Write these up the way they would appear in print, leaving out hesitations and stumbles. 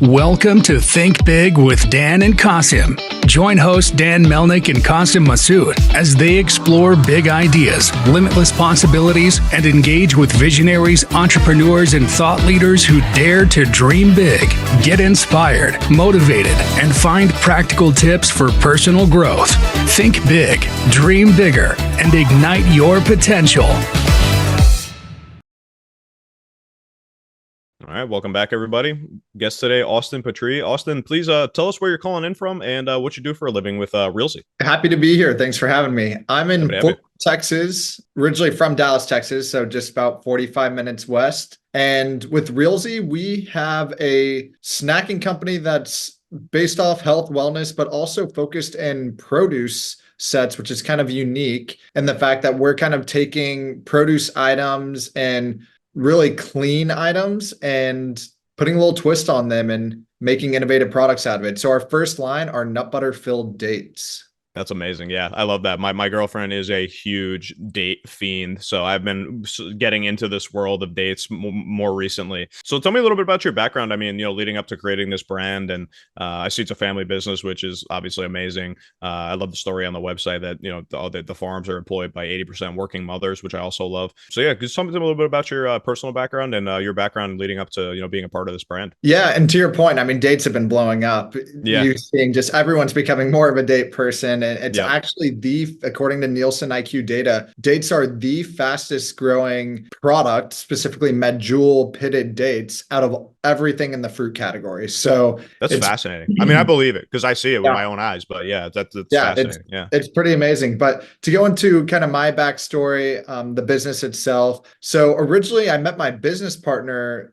Welcome to Think Big with Dan and Qasim. Join hosts Dan Melnick and Qasim Masood as they explore big ideas, limitless possibilities, and engage with visionaries, entrepreneurs, and thought leaders who dare to dream big, get inspired, motivated, and find practical tips for personal growth. Think big, dream bigger, and ignite your potential. All right, welcome back, everybody. Guest today, Austin Patry. Austin, please tell us where you're calling in from and what you do for a living with Realsy. Happy to be here. Thanks for having me. I'm in Fort Worth, Texas, originally from Dallas, Texas, so just about 45 minutes west. And with Realsy, we have a snacking company that's based off health, wellness, but also focused in produce sets, which is kind of unique. And the fact that we're kind of taking produce items and really clean items and putting a little twist on them and making innovative products out of it. So our first line are nut butter filled dates. That's amazing. Yeah, I love that. My girlfriend is a huge date fiend, so I've been getting into this world of dates more recently. So tell me a little bit about your background. I mean, leading up to creating this brand, and I see it's a family business, which is obviously amazing. I love the story on the website that the farms are employed by 80% working mothers, which I also love. So yeah, just tell me a little bit about your personal background and your background leading up to being a part of this brand. Yeah, and to your point, I mean, dates have been blowing up. Yeah, you're seeing just everyone's becoming more of a date person. It's actually according to Nielsen IQ data, dates are the fastest growing product, specifically medjool pitted dates, out of everything in the fruit category. So that's fascinating. I mean, I believe it because I see it with my own eyes, but that's fascinating. It's pretty amazing. But to go into kind of my backstory, the business itself. So originally I met my business partner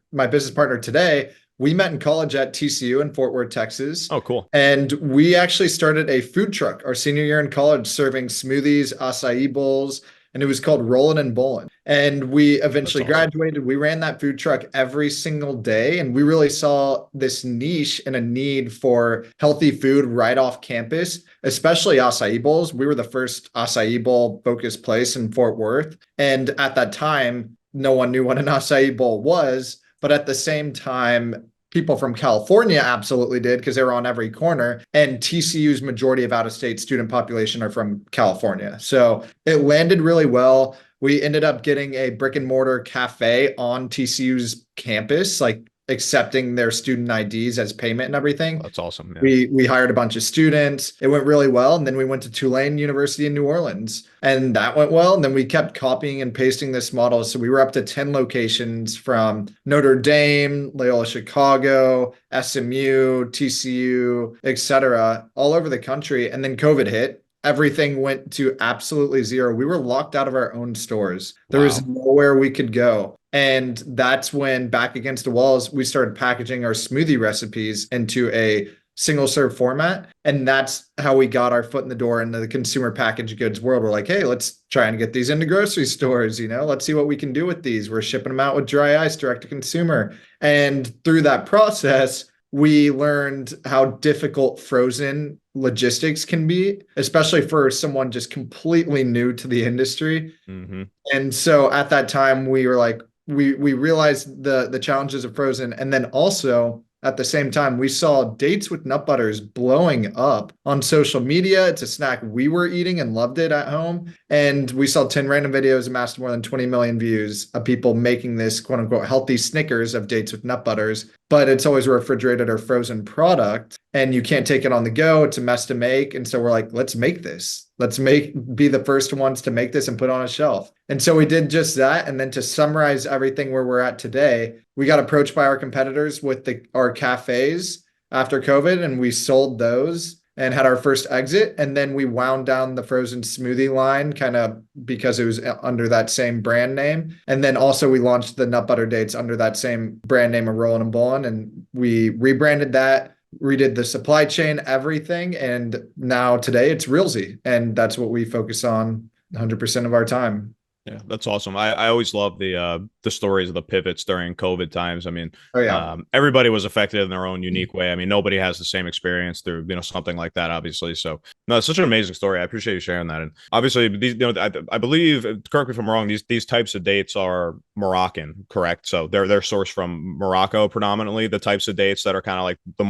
today. We met in college at TCU in Fort Worth, Texas. Oh, cool. And we actually started a food truck our senior year in college, serving smoothies, acai bowls, and it was called Rollin' and Bowlin'. And we eventually graduated. We ran that food truck every single day. And we really saw this niche and a need for healthy food right off campus, especially acai bowls. We were the first acai bowl focused place in Fort Worth. And at that time, no one knew what an acai bowl was. But at the same time, people from California absolutely did because they were on every corner. And TCU's majority of out-of-state student population are from California. So it landed really well. We ended up getting a brick and mortar cafe on TCU's campus, like accepting their student IDs as payment and everything. That's awesome. Yeah. We hired a bunch of students. It went really well. And then we went to Tulane University in New Orleans, and that went well. And then we kept copying and pasting this model. So we were up to 10 locations from Notre Dame, Loyola Chicago, SMU, TCU, etc., all over the country. And then COVID hit. Everything went to absolutely zero. We were locked out of our own stores. There was nowhere we could go. And that's when, back against the walls, we started packaging our smoothie recipes into a single serve format. And that's how we got our foot in the door into the consumer packaged goods world. We're like, hey, let's try and get these into grocery stores. Let's see what we can do with these. We're shipping them out with dry ice direct to consumer. And through that process, we learned how difficult frozen logistics can be, especially for someone just completely new to the industry. Mm-hmm. And so at that time, we were like, we realized the challenges of frozen. And then also at the same time, we saw dates with nut butters blowing up on social media. It's a snack we were eating and loved it at home. And we saw 10 random videos amassed more than 20 million views of people making this quote unquote healthy Snickers of dates with nut butters. But it's always a refrigerated or frozen product and you can't take it on the go. It's a mess to make. And so we're like, let's make this. Let's be the first ones to make this and put it on a shelf. And so we did just that. And then to summarize everything where we're at today, we got approached by our competitors with our cafes after COVID, and we sold those and had our first exit. And then we wound down the frozen smoothie line kind of because it was under that same brand name. And then also we launched the nut butter dates under that same brand name of Rollin' and Bowlin', and we rebranded that, redid the supply chain, everything. And now today it's Realsy. And that's what we focus on 100% of our time. Yeah, that's awesome. I always love the stories of the pivots during COVID times. I mean, Oh yeah. everybody was affected in their own unique way. I mean, nobody has the same experience through something like that, obviously. So no, it's such an amazing story. I appreciate you sharing that. And obviously, these I believe, correct me if I'm wrong, these types of dates are Moroccan, correct? So they're sourced from Morocco predominantly. The types of dates that are kind of like the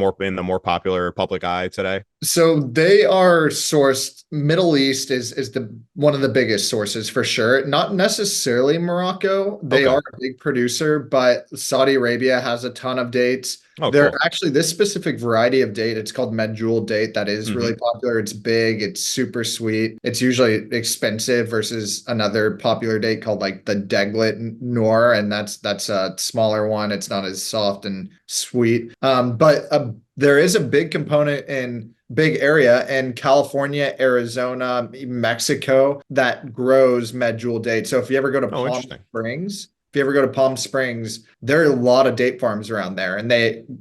more popular public eye today. So they are sourced. Middle East is the one of the biggest sources for sure. Not necessarily Morocco. They Okay. are a big producer, but Saudi Arabia has a ton of dates. Oh, They're cool. actually this specific variety of date. It's called medjool date. That is really Hmm. popular. It's big. It's super sweet. It's usually expensive versus another popular date called like the Deglet Noir, and that's a smaller one. It's not as soft and sweet. But there is a big component in big area in California, Arizona, Mexico that grows medjool date. So if you ever go to Oh, Palm interesting. Springs, if you ever go to Palm Springs, there are a lot of date farms around there, and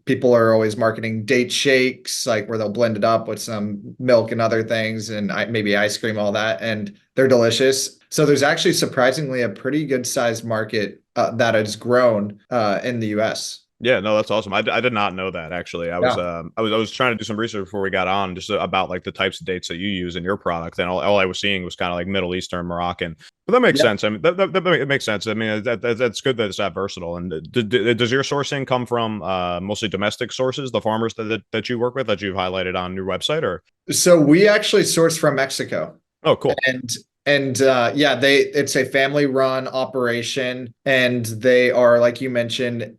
people are always marketing date shakes, like where they'll blend it up with some milk and other things, and maybe ice cream, all that, and they're delicious. So there's actually surprisingly a pretty good sized market that has grown in the U.S. Yeah, no, that's awesome. I did not know that actually. Yeah. I was trying to do some research before we got on just about like the types of dates that you use in your product, and all I was seeing was kind of like Middle Eastern, Moroccan. But that makes Yeah. sense. I mean, it makes sense. I mean, that's good that it's that versatile. And does your sourcing come from mostly domestic sources, the farmers that you work with that you've highlighted on your website, or? So we actually source from Mexico. Oh, cool. And yeah, it's a family run operation, and they are, like you mentioned,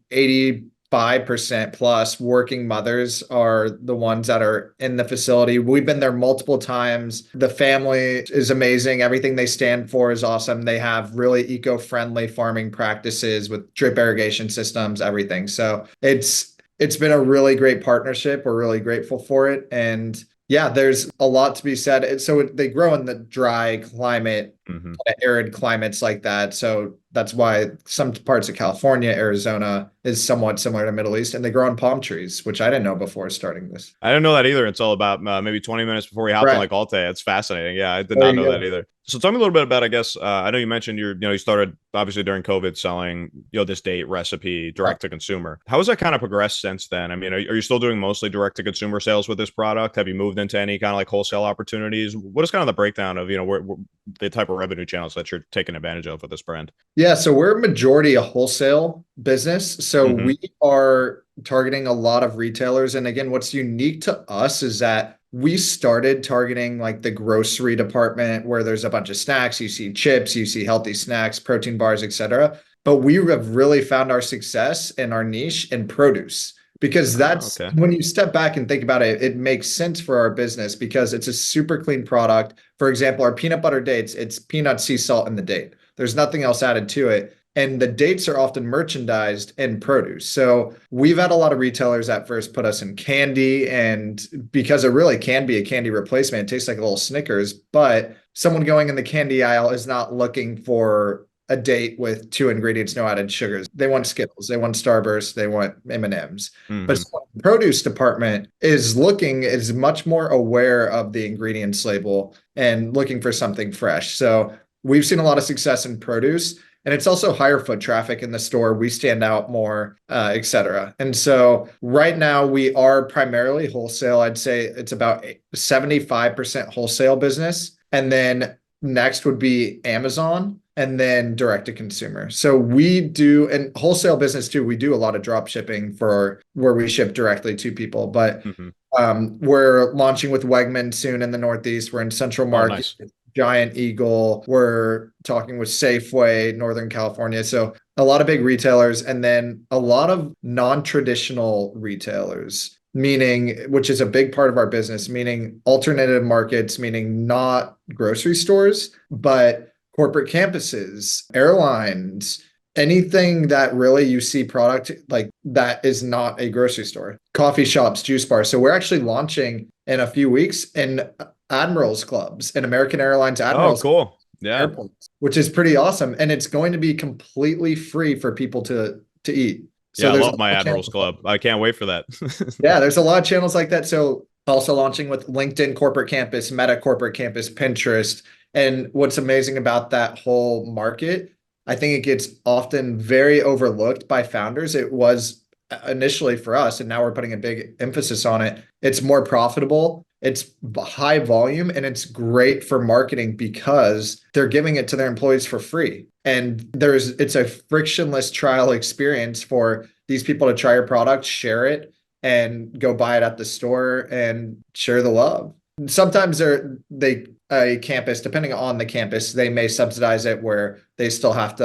85% plus working mothers are the ones that are in the facility. We've been there multiple times. The family is amazing. Everything they stand for is awesome. They have really eco-friendly farming practices with drip irrigation systems, everything. So it's been a really great partnership. We're really grateful for it. And yeah, there's a lot to be said. So they grow in the dry climate, Hmm. arid climates like that. So that's why some parts of California, Arizona is somewhat similar to Middle East, and they grow on palm trees, which I didn't know before starting this. I didn't know that either until about maybe 20 minutes before we hopped on Right. like Alte. It's fascinating. Yeah, I did There not you know that go. either. So tell me a little bit about, I guess, I know you mentioned you started obviously during COVID selling, this date recipe Yeah. direct to consumer. How has that kind of progressed since then? I mean, are you still doing mostly direct to consumer sales with this product? Have you moved into any kind of like wholesale opportunities? What is kind of the breakdown of, where the type of revenue channels that you're taking advantage of with this brand? Yeah, so we're majority a wholesale business. So Hmm. we are targeting a lot of retailers. And again, what's unique to us is that we started targeting like the grocery department where there's a bunch of snacks. You see chips, you see healthy snacks, protein bars, etc. But we have really found our success and our niche in produce because Oh, that's okay. when you step back and think about it, it makes sense for our business because it's a super clean product. For example, our peanut butter dates, it's peanut, sea salt, and the date. There's nothing else added to it. And the dates are often merchandised in produce. So we've had a lot of retailers at first put us in candy, and because it really can be a candy replacement, it tastes like a little Snickers, but someone going in the candy aisle is not looking for a date with two ingredients, no added sugars. They want Skittles, they want Starburst, they want M&Ms. But Hmm. the produce department is much more aware of the ingredients label and looking for something fresh. So we've seen a lot of success in produce, and it's also higher foot traffic in the store. We stand out more, et cetera. And so right now we are primarily wholesale. I'd say it's about 75% wholesale business. And then next would be Amazon and then direct to consumer. So we do, and wholesale business too, we do a lot of drop shipping for where we ship directly to people. But Hmm. we're launching with Wegmans soon in the Northeast. We're in Central Oh, Market, nice. Giant Eagle. We're talking with Safeway, Northern California. So a lot of big retailers, and then a lot of non-traditional retailers, meaning, which is a big part of our business, meaning alternative markets, meaning not grocery stores, but corporate campuses, airlines, anything that really you see product like that is not a grocery store, coffee shops, juice bars. So we're actually launching in a few weeks in admirals clubs and American Airlines Oh, admirals cool. Yeah. airports, which is pretty awesome. And it's going to be completely free for people to eat. So Yeah, I there's a love lot my of Admirals channels. Club. I can't wait for that. Yeah, there's a lot of channels like that. So Also launching with LinkedIn Corporate Campus, Meta Corporate Campus, Pinterest. And what's amazing about that whole market, I think it gets often very overlooked by founders. It was initially for us, and now we're putting a big emphasis on it. It's more profitable, it's high volume, and it's great for marketing because they're giving it to their employees for free. And it's a frictionless trial experience for these people to try your product, share it, and go buy it at the store and share the love. Sometimes a campus, depending on the campus, they may subsidize it where employees still have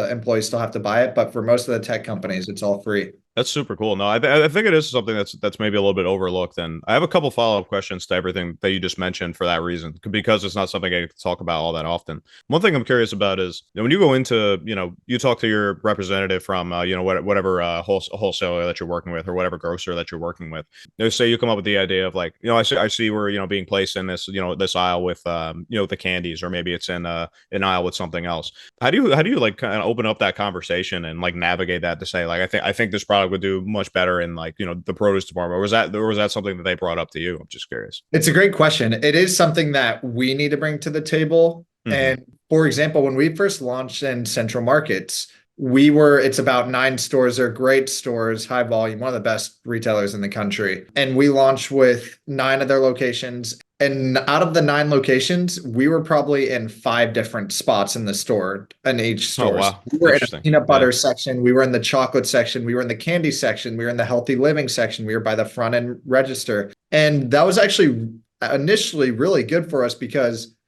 to buy it. But for most of the tech companies, it's all free. That's super cool. No, I think it is something that's maybe a little bit overlooked. And I have a couple follow-up questions to everything that you just mentioned for that reason, because it's not something I talk about all that often. One thing I'm curious about is, when you go into, you talk to your representative from, whatever wholesaler that you're working with, or whatever grocer that you're working with. Say you come up with the idea of like, I see we're, being placed in this, this aisle with, the candies, or maybe it's in an aisle with something else. How do you like kind of open up that conversation and like navigate that to say like, I think this product would do much better in like, the produce department? Or was that something that they brought up to you? I'm just curious. It's a great question. It is something that we need to bring to the table. And for example, when we first launched in central markets, it's about 9 stores. They're great stores, high volume, one of the best retailers in the country. And we launched with 9 of their locations. And out of the 9 locations, we were probably in 5 different spots in the store, in each store. Oh, wow. We were in a peanut butter section. We were in the chocolate section. We were in the candy section. We were in the healthy living section. We were by the front end register. And that was actually initially really good for us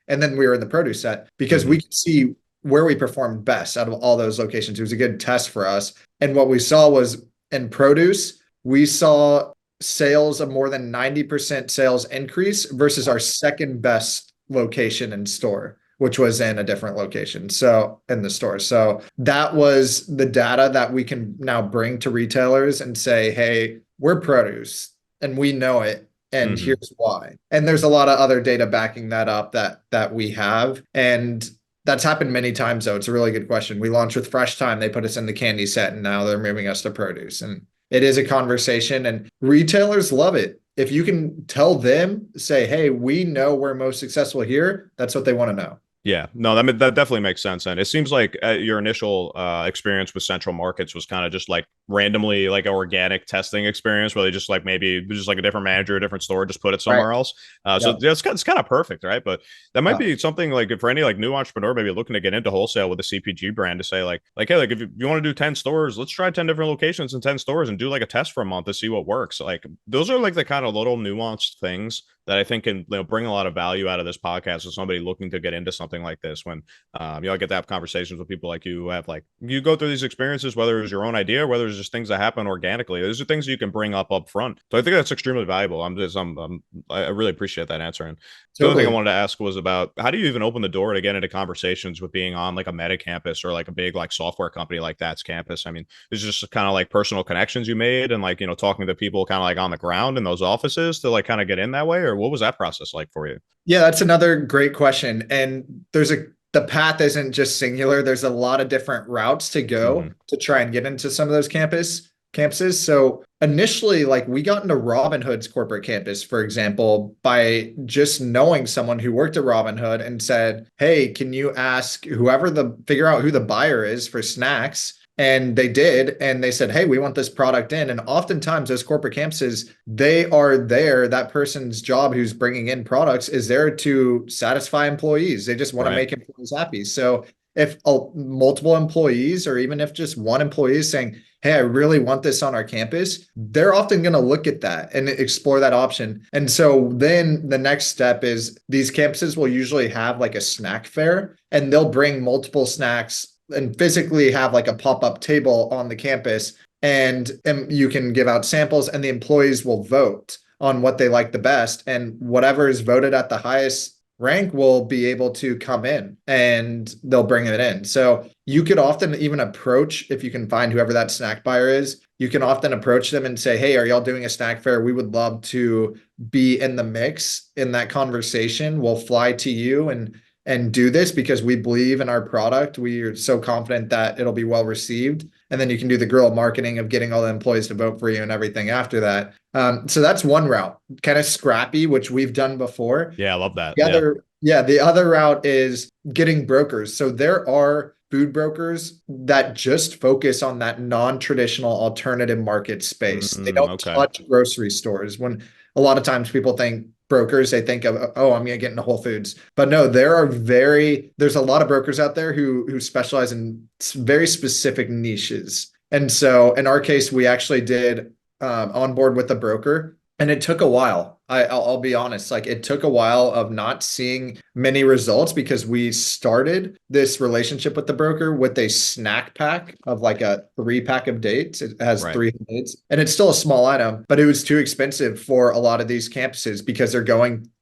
and then we were in the produce set because we could see where we performed best out of all those locations. It was a good test for us. And what we saw was in produce, we saw sales of more than 90% sales increase versus our second best location in store, which was in a different location. So in the store. So that was the data that we can now bring to retailers and say, hey, we're produce and we know it. And here's why. And there's a lot of other data backing that up that we have. And that's happened many times, though. It's a really good question. We launched with Fresh Time. They put us in the candy set, and now they're moving us to produce. And it is a conversation, and retailers love it. If you can tell them, say, hey, we know we're most successful here, that's what they want to know. Yeah, no, that definitely makes sense. And it seems like your initial experience with central markets was kind of just like randomly like an organic testing experience where they just like maybe just like a different manager, a different store, just put it somewhere else. So it's kind of perfect, right? But that might be something like for any like new entrepreneur maybe looking to get into wholesale with a CPG brand to say like hey, like if you want to do 10 stores, let's try 10 different locations in 10 stores and do like a test for a month to see what works. Like those are like the kind of little nuanced things that I think can bring a lot of value out of this podcast with somebody looking to get into something like this. When I get to have conversations with people like you who have like you go through these experiences, whether it's your own idea, whether it's just things that happen organically. Those are things you can bring up front. So I think that's extremely valuable. I really appreciate that answer. And the other thing I wanted to ask was about how do you even open the door to get into conversations with being on like a Meta campus or like a big like software company like that's campus? I mean, it's just kind of like personal connections you made and like talking to people kind of like on the ground in those offices to like kind of get in that way, or what was that process like for you? Yeah, that's another great question. And the path isn't just singular. There's a lot of different routes to go to try and get into some of those campuses. So initially, like we got into Robinhood's corporate campus, for example, by just knowing someone who worked at Robinhood and said, hey, can you figure out who the buyer is for snacks? And they did. And they said, hey, we want this product in. And oftentimes those corporate campuses, that person's job who's bringing in products is there to satisfy employees. They just want to make employees happy. So if multiple employees, or even if just one employee is saying, hey, I really want this on our campus, they're often going to look at that and explore that option. And so then the next step is these campuses will usually have like a snack fair, and they'll bring multiple snacks and physically have like a pop-up table on the campus, and you can give out samples, and the employees will vote on what they like the best, and whatever is voted at the highest rank will be able to come in and they'll bring it in. So you could often even approach, if you can find whoever that snack buyer is, you can often approach them and say, hey, are y'all doing a snack fair? We would love to be in the mix in that conversation. We'll fly to you and and do this because we believe in our product. We are so confident that it'll be well received. And then you can do the guerrilla marketing of getting all the employees to vote for you and everything after that. So that's one route, kind of scrappy, which we've done before. Yeah, I love that. The other route is getting brokers. So there are food brokers that just focus on that non-traditional alternative market space. They don't touch grocery stores. When a lot of times people think brokers, they think of, oh, I'm going to get into Whole Foods. But no, there's a lot of brokers out there who specialize in very specific niches. And so in our case, we actually did on board with a broker. And it took a while. I'll be honest, like it took a while of not seeing many results because we started this relationship with the broker with a snack pack of like a 3-pack of dates. It has 3 dates and it's still a small item, but it was too expensive for a lot of these campuses because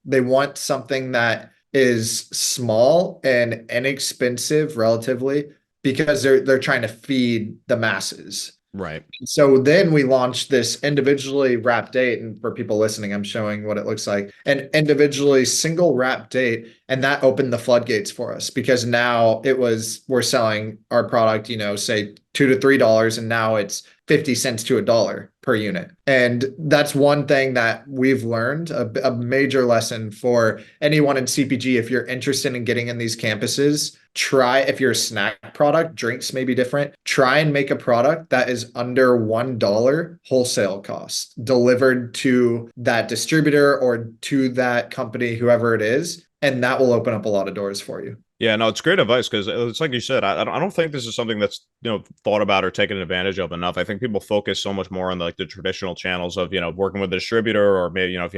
they want something that is small and inexpensive relatively because they're trying to feed the masses. Right. So then we launched this individually wrapped date. And for people listening, I'm showing what it looks like. An individually single wrap date. And that opened the floodgates for us because now we're selling our product, say $2 to $3, and now it's 50 cents to $1 per unit. And that's one thing that we've learned, a major lesson for anyone in CPG. If you're interested in getting in these campuses, if you're a snack product, drinks may be different, try and make a product that is under $1 wholesale cost delivered to that distributor or to that company, whoever it is. And that will open up a lot of doors for you. Yeah, no, it's great advice because it's like you said. I don't think this is something that's thought about or taken advantage of enough. I think people focus so much more on the traditional channels of working with a distributor or maybe if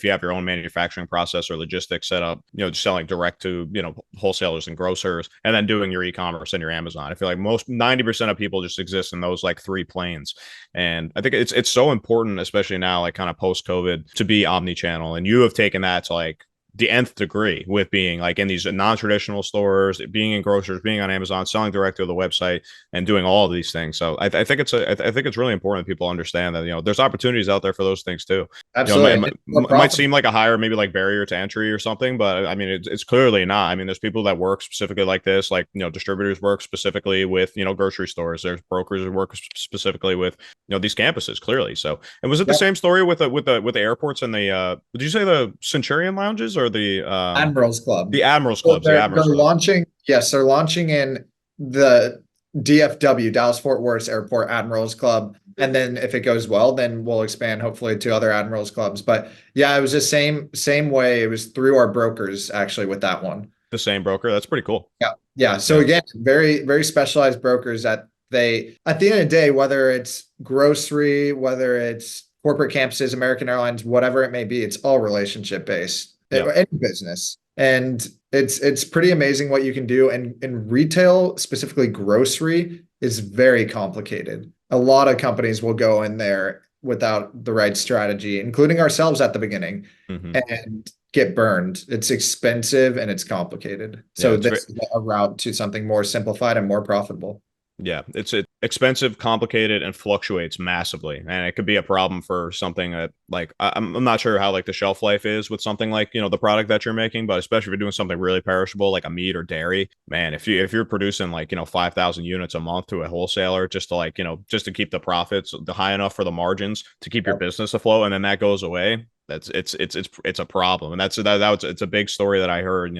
you have your own manufacturing process or logistics set up, just selling direct to wholesalers and grocers, and then doing your e-commerce and your Amazon. I feel like 90% of people just exist in those like 3 planes, and I think it's so important, especially now, like kind of post COVID, to be omni-channel. And you have taken that to like the nth degree with being like in these non-traditional stores, being in grocers, being on Amazon, selling direct to the website, and doing all of these things. So I think it's really important that people understand that there's opportunities out there for those things too. Absolutely, it might seem like a higher maybe like barrier to entry or something, but I mean it's clearly not. I mean, there's people that work specifically like this, like distributors work specifically with grocery stores. There's brokers who work specifically with these campuses clearly. So, and was it the same story with the airports and the did you say the Centurion lounges? Or the Admirals Club. The Admirals Club. They're launching. Yes, they're launching in the DFW, Dallas Fort Worth Airport Admirals Club, and then if it goes well, then we'll expand hopefully to other Admirals Clubs. But yeah, it was the same way. It was through our brokers actually with that one. The same broker. That's pretty cool. Yeah. So again, very very specialized brokers that at the end of the day, whether it's grocery, whether it's corporate campuses, American Airlines, whatever it may be, it's all relationship based. Any business. And it's pretty amazing what you can do. And in retail, specifically grocery, is very complicated. A lot of companies will go in there without the right strategy, including ourselves at the beginning, and get burned. It's expensive and it's complicated. So this is a route to something more simplified and more profitable. Yeah, it's expensive, complicated, and fluctuates massively, and it could be a problem for something that like I'm not sure how like the shelf life is with something like the product that you're making, but especially if you're doing something really perishable like a meat or dairy, man, if you're producing like 5,000 units a month to a wholesaler just to like just to keep the profits high enough for the margins to keep your business afloat, and then that goes away. It's a problem, and it's a big story that I heard.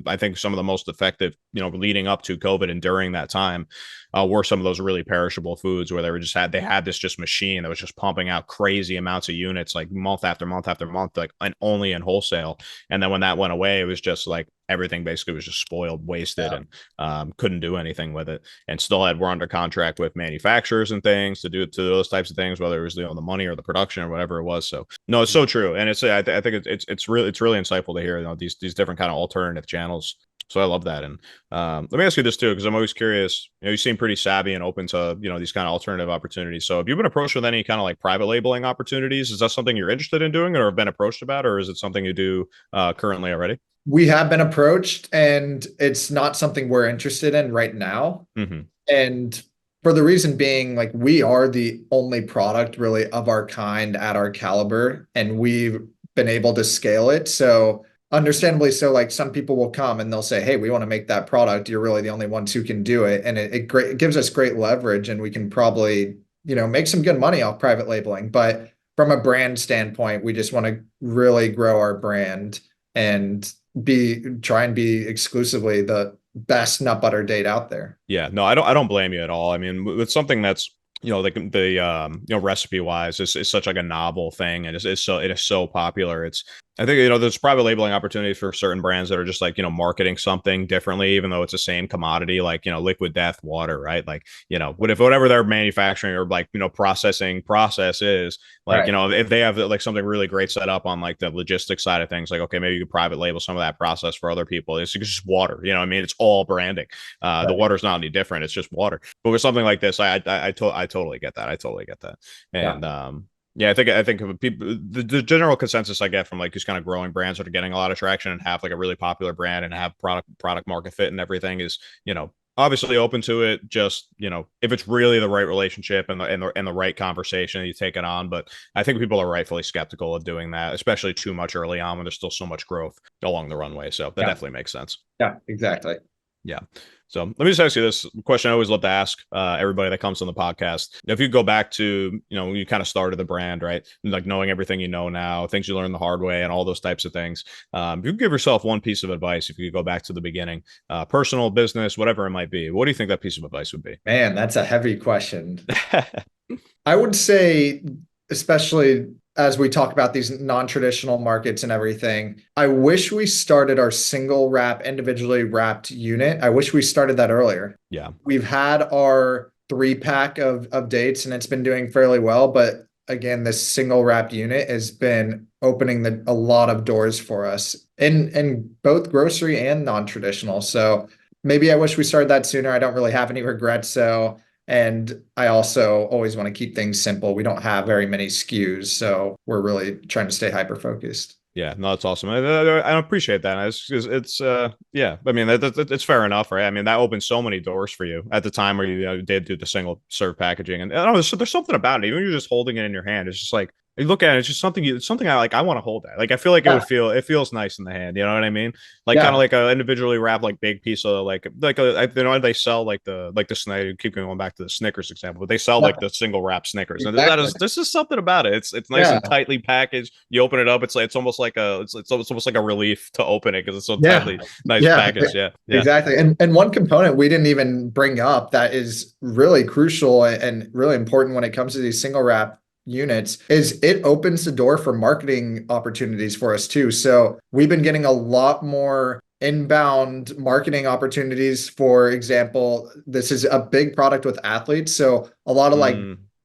I think some of the most effective, leading up to COVID and during that time, were some of those really perishable foods where they had this just machine that was just pumping out crazy amounts of units like month after month after month, like and only in wholesale. And then when that went away, it was just like everything basically was just spoiled, wasted, and couldn't do anything with it. And still we're under contract with manufacturers and things to do to those types of things, whether it was the money or the production or whatever it was. So no, it's so true, and I think it's really insightful to hear these different kind of alternative channels. So I love that. And let me ask you this too, because I'm always curious. You seem pretty savvy and open to these kind of alternative opportunities. So have you been approached with any kind of like private labeling opportunities? Is that something you're interested in doing or have been approached about, or is it something you do currently already? We have been approached, and it's not something we're interested in right now. And for the reason being, like, we are the only product really of our kind at our caliber, and we've been able to scale it. So understandably so, like some people will come and they'll say, hey, we want to make that product. You're really the only ones who can do it. And it gives us great leverage, and we can probably, make some good money off private labeling. But from a brand standpoint, we just want to really grow our brand and try and be exclusively the best nut butter date out there. Yeah, no, I don't blame you at all. I mean, with something that's, like recipe wise, is such like a novel thing, and it is so popular. I think, there's private labeling opportunities for certain brands that are just like, marketing something differently, even though it's the same commodity, like, liquid death water, right? Like, whatever their manufacturing or like, processing process is, like, Right. if they have like something really great set up on like the logistics side of things, like, okay, maybe you could private label some of that process for other people. It's just water, I mean, it's all branding. The Right. water's not any different. It's just water. But with something like this, I totally get that. I totally get that. Yeah. And, yeah, I think people, the general consensus I get from like these kind of growing brands that are getting a lot of traction and have like a really popular brand and have product market fit and everything is, obviously open to it. Just, if it's really the right relationship and the right conversation, you take it on. But I think people are rightfully skeptical of doing that, especially too much early on when there's still so much growth along the runway. So that Yeah. definitely makes sense. Yeah, exactly. Yeah. So let me just ask you this question I always love to ask everybody that comes on the podcast. If you go back to, when you kind of started the brand, right? Like knowing everything you know now, things you learned the hard way and all those types of things. If you could give yourself one piece of advice, if you could go back to the beginning, personal, business, whatever it might be, what do you think that piece of advice would be? Man, that's a heavy question. I would say, especially as we talk about these non-traditional markets and everything, I wish we started our single wrap, individually wrapped unit. I wish we started that earlier. Yeah. We've had our 3-pack of dates and it's been doing fairly well. But again, this single wrapped unit has been opening a lot of doors for us in both grocery and non-traditional. So maybe I wish we started that sooner. I don't really have any regrets. So and I also always want to keep things simple. We don't have very many SKUs, so we're really trying to stay hyper focused. Yeah, no, that's awesome. I appreciate that. It's yeah. I mean, it's fair enough, right? I mean, that opened so many doors for you at the time where you did do the single serve packaging, and I don't know, there's something about it. Even you're just holding it in your hand, it's just like you look at it. It's just something. It's something I like. I want to hold that. Like I feel like it feels nice in the hand. You know what I mean? Like kind of like a individually wrapped like big piece of they sell like the snack. Keep going back to the Snickers example, but they sell like the single wrap Snickers, and this is something about it. It's nice and tightly packaged. You open it up, it's almost like it's almost like a relief to open it because it's so tightly nice packaged. Yeah, exactly. And one component we didn't even bring up that is really crucial and really important when it comes to these single wrap units is it opens the door for marketing opportunities for us too. So we've been getting a lot more inbound marketing opportunities. For example, this is a big product with athletes. So a lot of like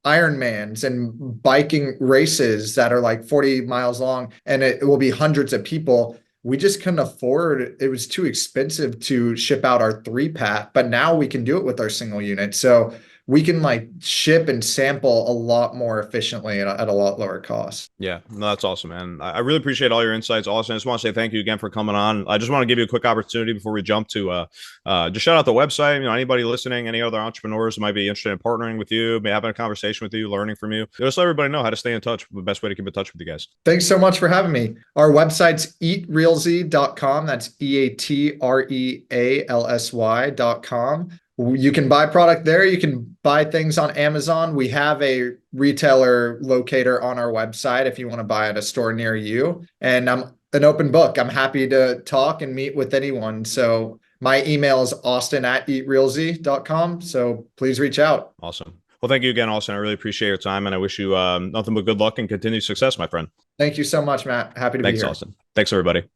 Ironmans and biking races that are like 40 miles long, and it will be hundreds of people. We just couldn't afford, it was too expensive to ship out our 3-pack, but now we can do it with our single unit. So we can like ship and sample a lot more efficiently at a lot lower cost. Yeah, no, that's awesome, man. I really appreciate all your insights. Austin, I just want to say thank you again for coming on. I just want to give you a quick opportunity before we jump to just shout out the website. Anybody listening, any other entrepreneurs who might be interested in partnering with you, may having a conversation with you, learning from you. Just let everybody know how to stay in touch. The best way to keep in touch with you guys. Thanks so much for having me. Our website's eatrealsy.com. That's EATREALSY.com. You can buy product there. You can buy things on Amazon. We have a retailer locator on our website if you want to buy at a store near you. And I'm an open book. I'm happy to talk and meet with anyone. So my email is austin@eatrealsy.com. So please reach out. Awesome. Well, thank you again, Austin. I really appreciate your time, and I wish you nothing but good luck and continued success, my friend. Thank you so much, Matt. Happy to be here. Thanks, Austin. Thanks, everybody.